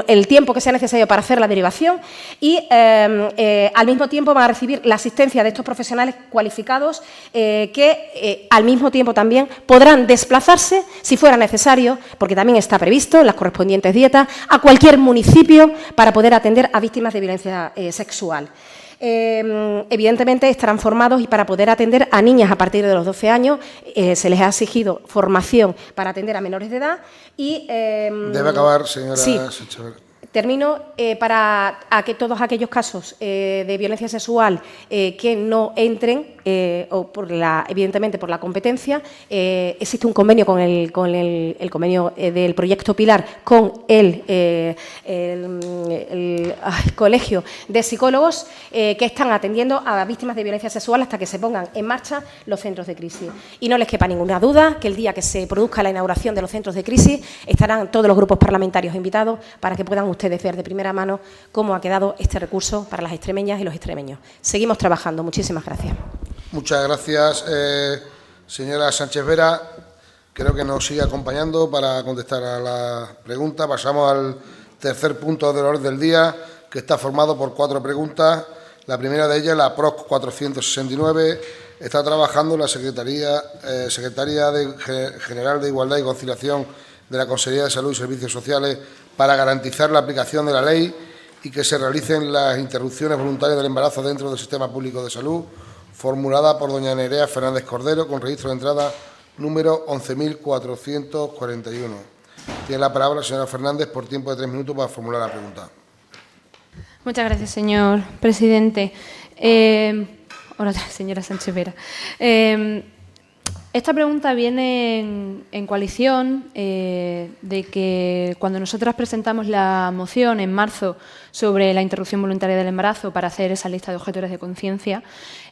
el tiempo que sea necesario para hacer la derivación y al mismo tiempo van a recibir la asistencia de estos profesionales cualificados que al mismo tiempo también podrán desplazarse, si fuera necesario, porque también está previsto en las correspondientes dietas, a cualquier municipio para poder atender a víctimas de violencia sexual. Evidentemente estarán formados y para poder atender a niñas a partir de los 12 años se les ha exigido formación para atender a menores de edad y… Debe acabar, señora. Sí. Termino para que todos aquellos casos de violencia sexual que no entren, o evidentemente por la competencia, existe un convenio con el convenio del proyecto Pilar con el Colegio de Psicólogos que están atendiendo a víctimas de violencia sexual hasta que se pongan en marcha los centros de crisis. Y no les quepa ninguna duda que el día que se produzca la inauguración de los centros de crisis estarán todos los grupos parlamentarios invitados para que puedan ustedes ver de primera mano cómo ha quedado este recurso para las extremeñas y los extremeños. Seguimos trabajando. Muchísimas gracias. Muchas gracias, señora Sánchez Vera. Creo que nos sigue acompañando para contestar a la pregunta. Pasamos al tercer punto del orden del día, que está formado por 4 preguntas. La primera de ellas, la PROC 469, está trabajando la Secretaría General de Igualdad y Conciliación de la Consejería de Salud y Servicios Sociales para garantizar la aplicación de la ley y que se realicen las interrupciones voluntarias del embarazo dentro del sistema público de salud, formulada por doña Nerea Fernández Cordero, con registro de entrada número 11.441. Tiene la palabra la señora Fernández por tiempo de 3 minutos para formular la pregunta. Muchas gracias, señor presidente. Ahora, señora Sánchez Vera. Esta pregunta viene en coalición de que cuando nosotras presentamos la moción en marzo sobre la interrupción voluntaria del embarazo para hacer esa lista de objetores de conciencia,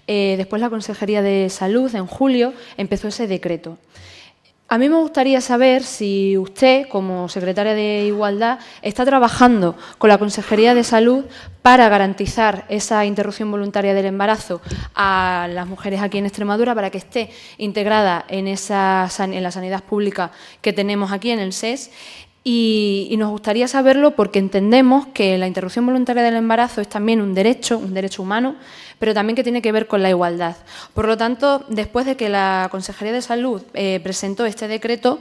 después la Consejería de Salud en julio empezó ese decreto. A mí me gustaría saber si usted, como secretaria de Igualdad, está trabajando con la Consejería de Salud para garantizar esa interrupción voluntaria del embarazo a las mujeres aquí en Extremadura, para que esté integrada en la sanidad pública que tenemos aquí en el SES. Y nos gustaría saberlo porque entendemos que la interrupción voluntaria del embarazo es también un derecho humano, pero también que tiene que ver con la igualdad. Por lo tanto, después de que la Consejería de Salud presentó este decreto,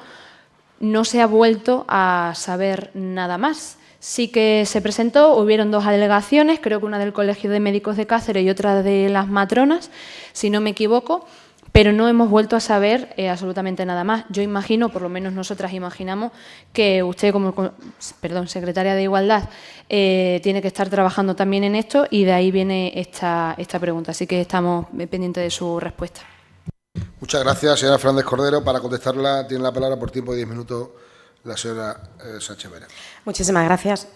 no se ha vuelto a saber nada más. Sí que se presentó, hubieron 2 alegaciones, creo que una del Colegio de Médicos de Cáceres y otra de las matronas, si no me equivoco, pero no hemos vuelto a saber absolutamente nada más. Yo imagino, por lo menos nosotras imaginamos, que usted como secretaria de Igualdad tiene que estar trabajando también en esto y de ahí viene esta pregunta. Así que estamos pendientes de su respuesta. Muchas gracias, señora Fernández Cordero. Para contestarla tiene la palabra por tiempo de 10 minutos la señora Sánchez Vera. Muchísimas gracias.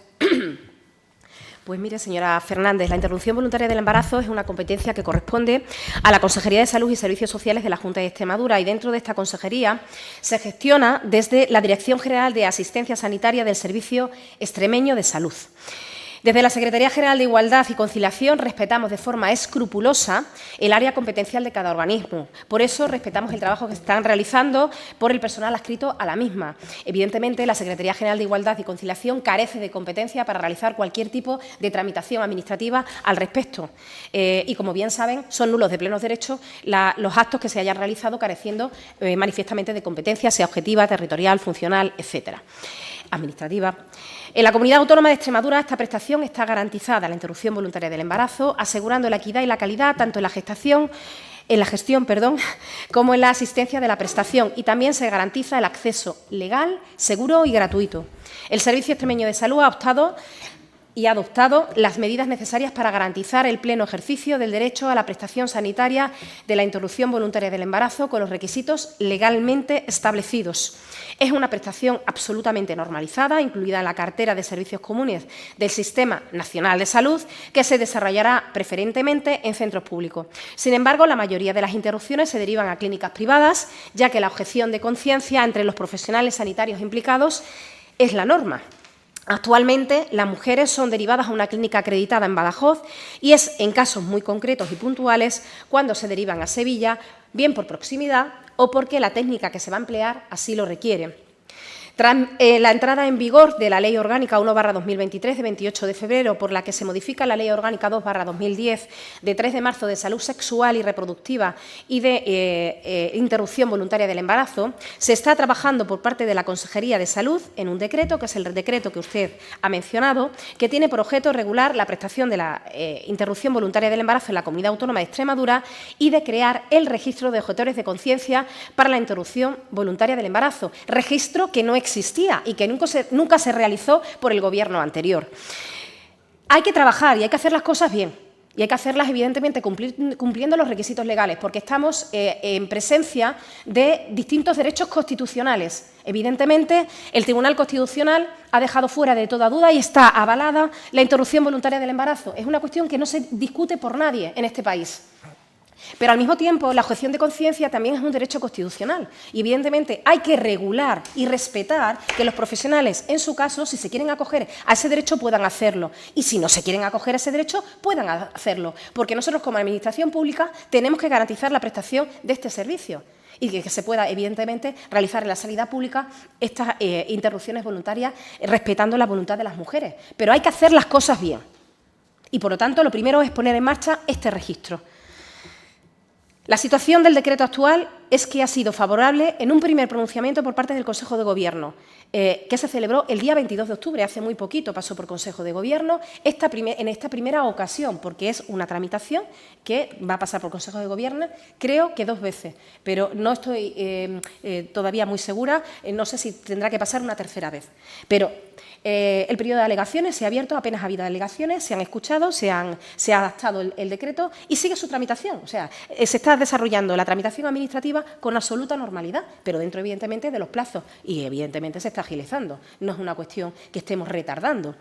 Pues mire, señora Fernández, la interrupción voluntaria del embarazo es una competencia que corresponde a la Consejería de Salud y Servicios Sociales de la Junta de Extremadura y dentro de esta consejería se gestiona desde la Dirección General de Asistencia Sanitaria del Servicio Extremeño de Salud. Desde la Secretaría General de Igualdad y Conciliación respetamos de forma escrupulosa el área competencial de cada organismo. Por eso respetamos el trabajo que están realizando por el personal adscrito a la misma. Evidentemente, la Secretaría General de Igualdad y Conciliación carece de competencia para realizar cualquier tipo de tramitación administrativa al respecto. Y, como bien saben, son nulos de plenos derechos los actos que se hayan realizado careciendo manifiestamente de competencia, sea objetiva, territorial, funcional, etcétera, administrativa. En la Comunidad Autónoma de Extremadura esta prestación está garantizada, la interrupción voluntaria del embarazo, asegurando la equidad y la calidad tanto en la gestión, como en la asistencia de la prestación y también se garantiza el acceso legal, seguro y gratuito. El Servicio Extremeño de Salud ha optado y ha adoptado las medidas necesarias para garantizar el pleno ejercicio del derecho a la prestación sanitaria de la interrupción voluntaria del embarazo con los requisitos legalmente establecidos. Es una prestación absolutamente normalizada, incluida en la cartera de servicios comunes del Sistema Nacional de Salud, que se desarrollará preferentemente en centros públicos. Sin embargo, la mayoría de las interrupciones se derivan a clínicas privadas, ya que la objeción de conciencia entre los profesionales sanitarios implicados es la norma. Actualmente, las mujeres son derivadas a una clínica acreditada en Badajoz y es en casos muy concretos y puntuales cuando se derivan a Sevilla, bien por proximidad o porque la técnica que se va a emplear así lo requiere. Tras la entrada en vigor de la Ley Orgánica 1/2023 de 28 de febrero, por la que se modifica la Ley Orgánica 2/2010 de 3 de marzo de salud sexual y reproductiva y de interrupción voluntaria del embarazo, se está trabajando por parte de la Consejería de Salud en un decreto, que es el decreto que usted ha mencionado, que tiene por objeto regular la prestación de la interrupción voluntaria del embarazo en la Comunidad Autónoma de Extremadura y de crear el registro de objetores de conciencia para la interrupción voluntaria del embarazo, registro que no existía y que nunca se realizó por el Gobierno anterior. Hay que trabajar y hay que hacer las cosas bien. Y hay que hacerlas, evidentemente, cumpliendo los requisitos legales, porque estamos en presencia de distintos derechos constitucionales. Evidentemente, el Tribunal Constitucional ha dejado fuera de toda duda y está avalada la interrupción voluntaria del embarazo. Es una cuestión que no se discute por nadie en este país. Pero, al mismo tiempo, la objeción de conciencia también es un derecho constitucional. Y, evidentemente, hay que regular y respetar que los profesionales, en su caso, si se quieren acoger a ese derecho, puedan hacerlo. Y, si no se quieren acoger a ese derecho, puedan hacerlo. Porque nosotros, como Administración Pública, tenemos que garantizar la prestación de este servicio y que se pueda, evidentemente, realizar en la sanidad pública estas interrupciones voluntarias respetando la voluntad de las mujeres. Pero hay que hacer las cosas bien. Y, por lo tanto, lo primero es poner en marcha este registro. La situación del decreto actual es que ha sido favorable en un primer pronunciamiento por parte del Consejo de Gobierno, que se celebró el día 22 de octubre, hace muy poquito pasó por Consejo de Gobierno, en esta primera ocasión, porque es una tramitación que va a pasar por Consejo de Gobierno, creo que 2 veces, pero no estoy todavía muy segura, no sé si tendrá que pasar una tercera vez. Pero el periodo de alegaciones se ha abierto, apenas ha habido alegaciones, se han escuchado, se ha adaptado el decreto y sigue su tramitación. O sea, se está desarrollando la tramitación administrativa con absoluta normalidad, pero dentro, evidentemente, de los plazos y, evidentemente, se está agilizando. No es una cuestión que estemos retardando.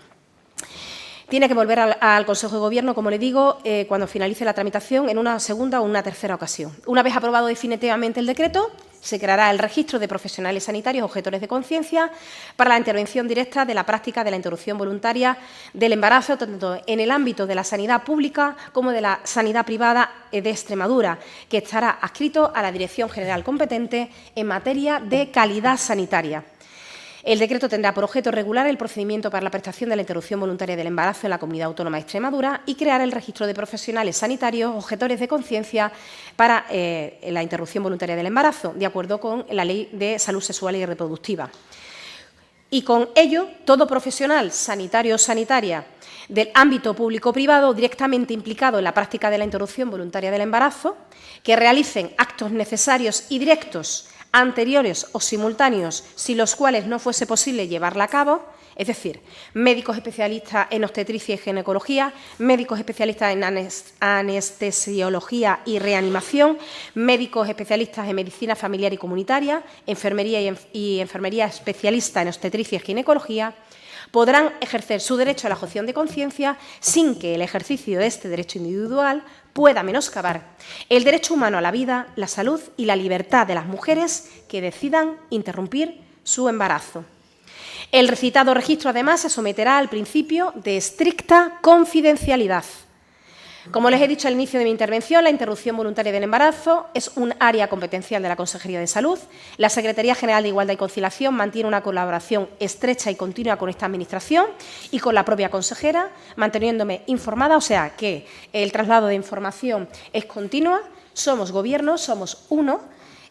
Tiene que volver al Consejo de Gobierno, como le digo, cuando finalice la tramitación en una segunda o una tercera ocasión. Una vez aprobado definitivamente el decreto, se creará el registro de profesionales sanitarios objetores de conciencia para la intervención directa de la práctica de la interrupción voluntaria del embarazo, tanto en el ámbito de la sanidad pública como de la sanidad privada de Extremadura, que estará adscrito a la Dirección General competente en materia de calidad sanitaria. El decreto tendrá por objeto regular el procedimiento para la prestación de la interrupción voluntaria del embarazo en la Comunidad Autónoma de Extremadura y crear el registro de profesionales sanitarios objetores de conciencia para la interrupción voluntaria del embarazo, de acuerdo con la Ley de Salud Sexual y Reproductiva. Y con ello, todo profesional sanitario o sanitaria del ámbito público-privado directamente implicado en la práctica de la interrupción voluntaria del embarazo, que realicen actos necesarios y directos anteriores o simultáneos, sin los cuales no fuese posible llevarla a cabo, es decir, médicos especialistas en obstetricia y ginecología, médicos especialistas en anestesiología y reanimación, médicos especialistas en medicina familiar y comunitaria, enfermería y enfermería especialista en obstetricia y ginecología, podrán ejercer su derecho a la objeción de conciencia sin que el ejercicio de este derecho individual pueda menoscabar el derecho humano a la vida, la salud y la libertad de las mujeres que decidan interrumpir su embarazo. El citado registro, además, se someterá al principio de estricta confidencialidad. Como les he dicho al inicio de mi intervención, la interrupción voluntaria del embarazo es un área competencial de la Consejería de Salud. La Secretaría General de Igualdad y Conciliación mantiene una colaboración estrecha y continua con esta Administración y con la propia consejera, manteniéndome informada, o sea que el traslado de información es continua. Somos Gobierno, somos uno.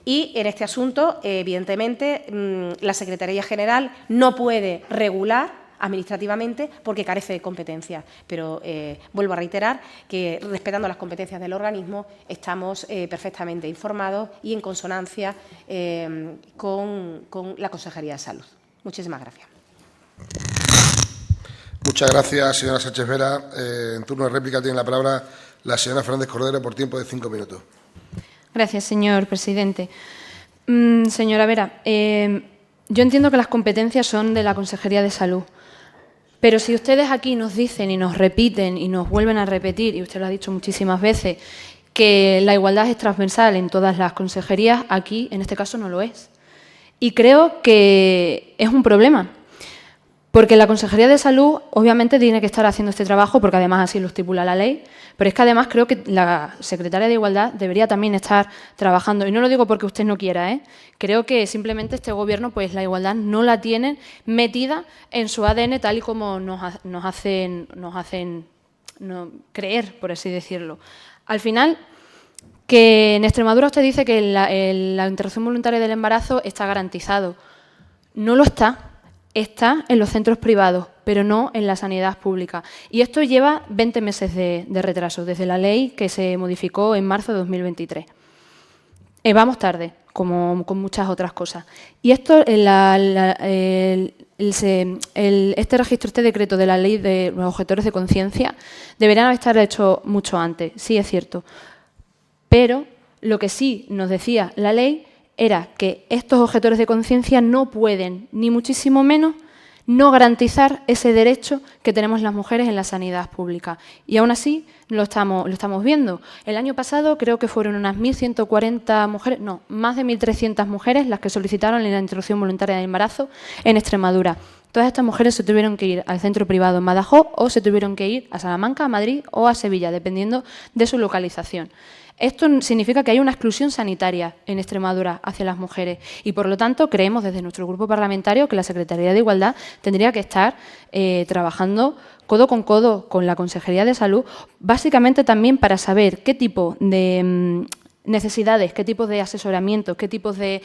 Y en este asunto, evidentemente, la Secretaría General no puede regular administrativamente porque carece de competencias. Pero vuelvo a reiterar que, respetando las competencias del organismo, estamos perfectamente informados y en consonancia con la Consejería de Salud. Muchísimas gracias. Muchas gracias, señora Sánchez Vera. En turno de réplica tiene la palabra la señora Fernández Cordero por tiempo de 5 minutos. Gracias, señor presidente. Señora Vera, yo entiendo que las competencias son de la Consejería de Salud, pero si ustedes aquí nos dicen y nos repiten y nos vuelven a repetir, y usted lo ha dicho muchísimas veces, que la igualdad es transversal en todas las consejerías, aquí en este caso no lo es. Y creo que es un problema, porque la Consejería de Salud obviamente tiene que estar haciendo este trabajo, porque además así lo estipula la ley, pero es que además creo que la Secretaria de Igualdad debería también estar trabajando. Y no lo digo porque usted no quiera, creo que simplemente este Gobierno, pues la igualdad no la tiene metida en su ADN tal y como nos hacen creer, por así decirlo. Al final, que en Extremadura usted dice que la interrupción voluntaria del embarazo está garantizado. No lo está. Está en los centros privados, pero no en la sanidad pública. Y esto lleva 20 meses de retraso, desde la ley que se modificó en marzo de 2023. Vamos tarde, como con muchas otras cosas. Y esto, este registro, este decreto de la ley de los objetores de conciencia, deberían estar hechos mucho antes, sí es cierto. Pero lo que sí nos decía la ley era que estos objetores de conciencia no pueden, ni muchísimo menos, no garantizar ese derecho que tenemos las mujeres en la sanidad pública. Y aún así lo estamos viendo. El año pasado creo que fueron unas 1.140 mujeres, no, más de 1.300 mujeres las que solicitaron la interrupción voluntaria del embarazo en Extremadura. Todas estas mujeres se tuvieron que ir al centro privado en Badajoz o se tuvieron que ir a Salamanca, a Madrid o a Sevilla, dependiendo de su localización. Esto significa que hay una exclusión sanitaria en Extremadura hacia las mujeres y, por lo tanto, creemos desde nuestro grupo parlamentario que la Secretaría de Igualdad tendría que estar trabajando codo con la Consejería de Salud, básicamente también para saber qué tipo de necesidades, qué tipos de asesoramiento, qué tipos de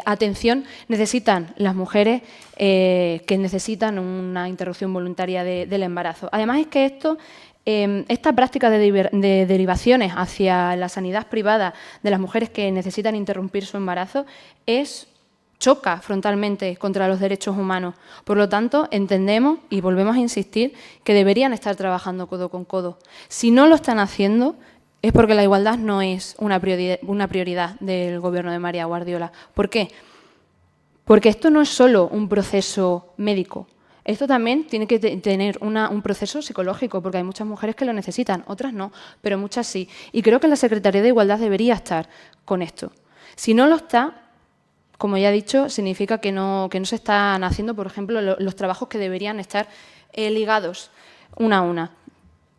atención necesitan las mujeres que necesitan una interrupción voluntaria del embarazo. Además, es que esta práctica de derivaciones hacia la sanidad privada de las mujeres que necesitan interrumpir su embarazo choca frontalmente contra los derechos humanos. Por lo tanto, entendemos y volvemos a insistir que deberían estar trabajando codo con codo. Si no lo están haciendo, es porque la igualdad no es una prioridad del Gobierno de María Guardiola. ¿Por qué? Porque esto no es solo un proceso médico. Esto también tiene que tener un proceso psicológico, porque hay muchas mujeres que lo necesitan, otras no, pero muchas sí. Y creo que la Secretaría de Igualdad debería estar con esto. Si no lo está, como ya he dicho, significa que no se están haciendo, por ejemplo, los trabajos que deberían estar ligados una a una.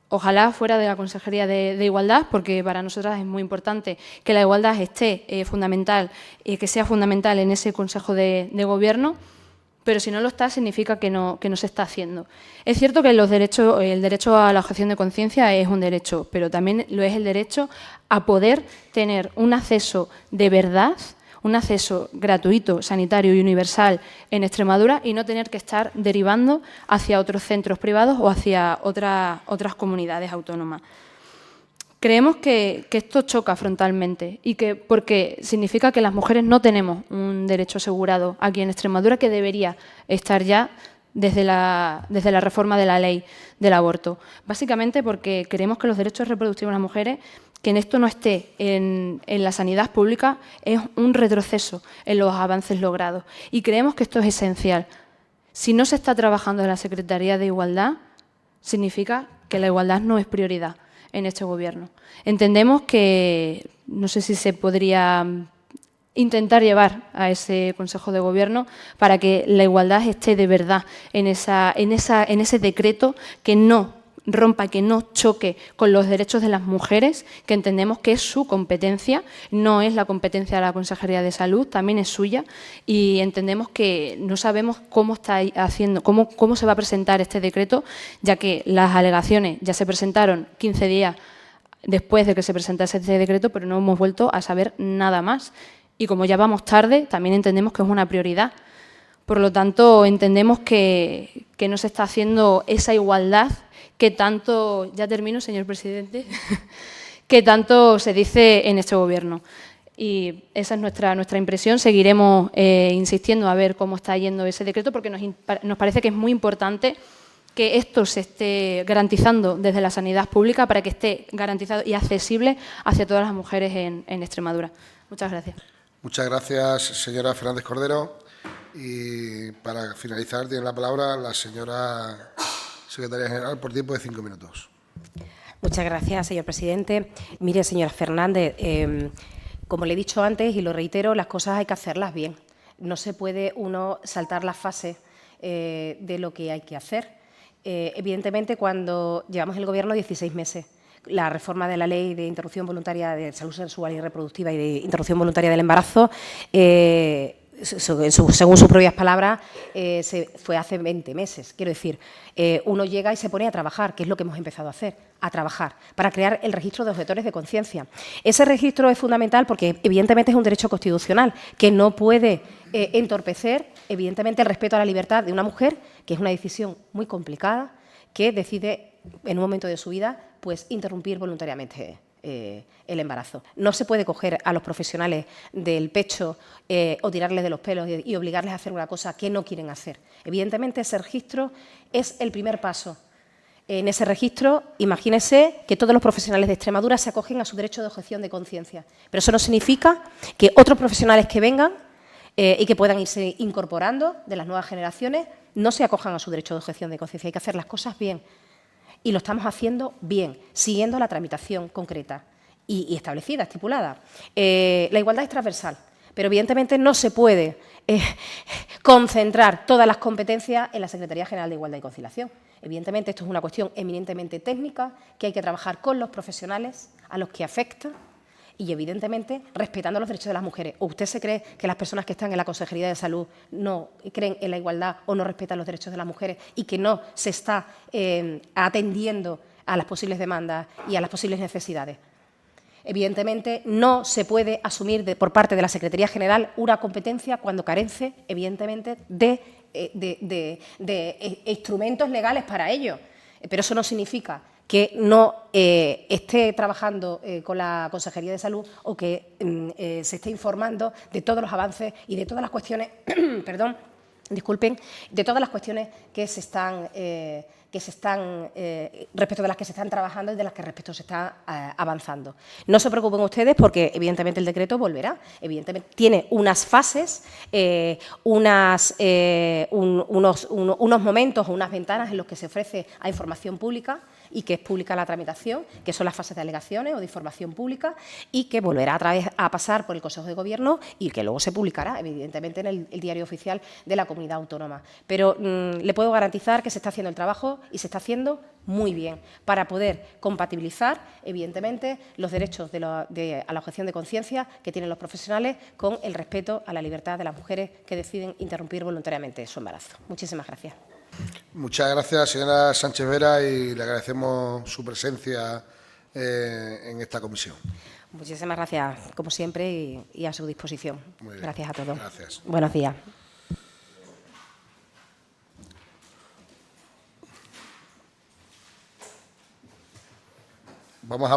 Ojalá fuera de la Consejería de Igualdad, porque para nosotras es muy importante que la igualdad esté que sea fundamental en ese Consejo de Gobierno, pero si no lo está, significa que no se está haciendo. Es cierto que el derecho a la objeción de conciencia es un derecho, pero también lo es el derecho a poder tener un acceso de verdad, un acceso gratuito, sanitario y universal en Extremadura y no tener que estar derivando hacia otros centros privados o hacia otras comunidades autónomas. Creemos que esto choca frontalmente porque significa que las mujeres no tenemos un derecho asegurado aquí en Extremadura que debería estar ya desde la reforma de la ley del aborto. Básicamente porque creemos que los derechos reproductivos de las mujeres, que en esto no esté en la sanidad pública, es un retroceso en los avances logrados. Y creemos que esto es esencial. Si no se está trabajando en la Secretaría de Igualdad, significa que la igualdad no es prioridad en este Gobierno. Entendemos que, no sé si se podría intentar llevar a ese Consejo de Gobierno para que la igualdad esté de verdad en ese decreto, que no rompa, que no choque con los derechos de las mujeres, que entendemos que es su competencia, no es la competencia de la Consejería de Salud, también es suya, y entendemos que no sabemos cómo se va a presentar este decreto, ya que las alegaciones ya se presentaron 15 días después de que se presentase este decreto, pero no hemos vuelto a saber nada más. Y como ya vamos tarde, también entendemos que es una prioridad. Por lo tanto, entendemos que no se está haciendo esa igualdad que tanto, ya termino, señor presidente, que tanto se dice en este Gobierno. Y esa es nuestra impresión. Seguiremos insistiendo a ver cómo está yendo ese decreto, porque nos parece que es muy importante que esto se esté garantizando desde la sanidad pública para que esté garantizado y accesible hacia todas las mujeres en Extremadura. Muchas gracias. Muchas gracias, señora Fernández Cordero. Y para finalizar, tiene la palabra la señora Secretaria General por tiempo de 5 minutos. Muchas gracias, señor presidente. Mire, señora Fernández, como le he dicho antes y lo reitero, las cosas hay que hacerlas bien. No se puede uno saltar las fases de lo que hay que hacer. Evidentemente, cuando llevamos el Gobierno 16 meses, la reforma de la Ley de Interrupción Voluntaria de Salud Sexual y Reproductiva y de Interrupción Voluntaria del Embarazo, según sus propias palabras, fue hace 20 meses. Quiero decir, uno llega y se pone a trabajar, que es lo que hemos empezado a hacer, a trabajar, para crear el registro de objetores de conciencia. Ese registro es fundamental porque, evidentemente, es un derecho constitucional que no puede entorpecer, evidentemente, el respeto a la libertad de una mujer, que es una decisión muy complicada, que decide, en un momento de su vida, pues interrumpir voluntariamente el embarazo. No se puede coger a los profesionales del pecho o tirarles de los pelos y obligarles a hacer una cosa que no quieren hacer. Evidentemente, ese registro es el primer paso. En ese registro, imagínese que todos los profesionales de Extremadura se acogen a su derecho de objeción de conciencia. Pero eso no significa que otros profesionales que vengan y que puedan irse incorporando de las nuevas generaciones no se acojan a su derecho de objeción de conciencia. Hay que hacer las cosas bien. Y lo estamos haciendo bien, siguiendo la tramitación concreta y establecida, estipulada. La igualdad es transversal, pero evidentemente no se puede concentrar todas las competencias en la Secretaría General de Igualdad y Conciliación. Evidentemente, esto es una cuestión eminentemente técnica que hay que trabajar con los profesionales a los que afecta y, evidentemente, respetando los derechos de las mujeres. ¿O usted se cree que las personas que están en la Consejería de Salud no creen en la igualdad o no respetan los derechos de las mujeres y que no se está atendiendo a las posibles demandas y a las posibles necesidades? Evidentemente, no se puede asumir por parte de la Secretaría General una competencia cuando carece, evidentemente, de instrumentos legales para ello. Pero eso no significa que no esté trabajando con la Consejería de Salud o que se esté informando de todos los avances y de todas las cuestiones perdón, disculpen, de todas las cuestiones que se están respecto de las que se están trabajando y de las que respecto se está avanzando. No se preocupen ustedes porque, evidentemente, el decreto volverá. Evidentemente, tiene unas fases, unos momentos o unas ventanas en los que se ofrece a información pública y que es pública la tramitación, que son las fases de alegaciones o de información pública, y que volverá a pasar por el Consejo de Gobierno y que luego se publicará, evidentemente, en el Diario Oficial de la Comunidad Autónoma. Pero le puedo garantizar que se está haciendo el trabajo y se está haciendo muy bien para poder compatibilizar, evidentemente, los derechos a la objeción de conciencia que tienen los profesionales con el respeto a la libertad de las mujeres que deciden interrumpir voluntariamente su embarazo. Muchísimas gracias. Muchas gracias, señora Sánchez Vera, y le agradecemos su presencia en esta comisión. Muchísimas gracias, como siempre, y a su disposición. Muy bien. Gracias a todos. Gracias. Buenos días. Vamos a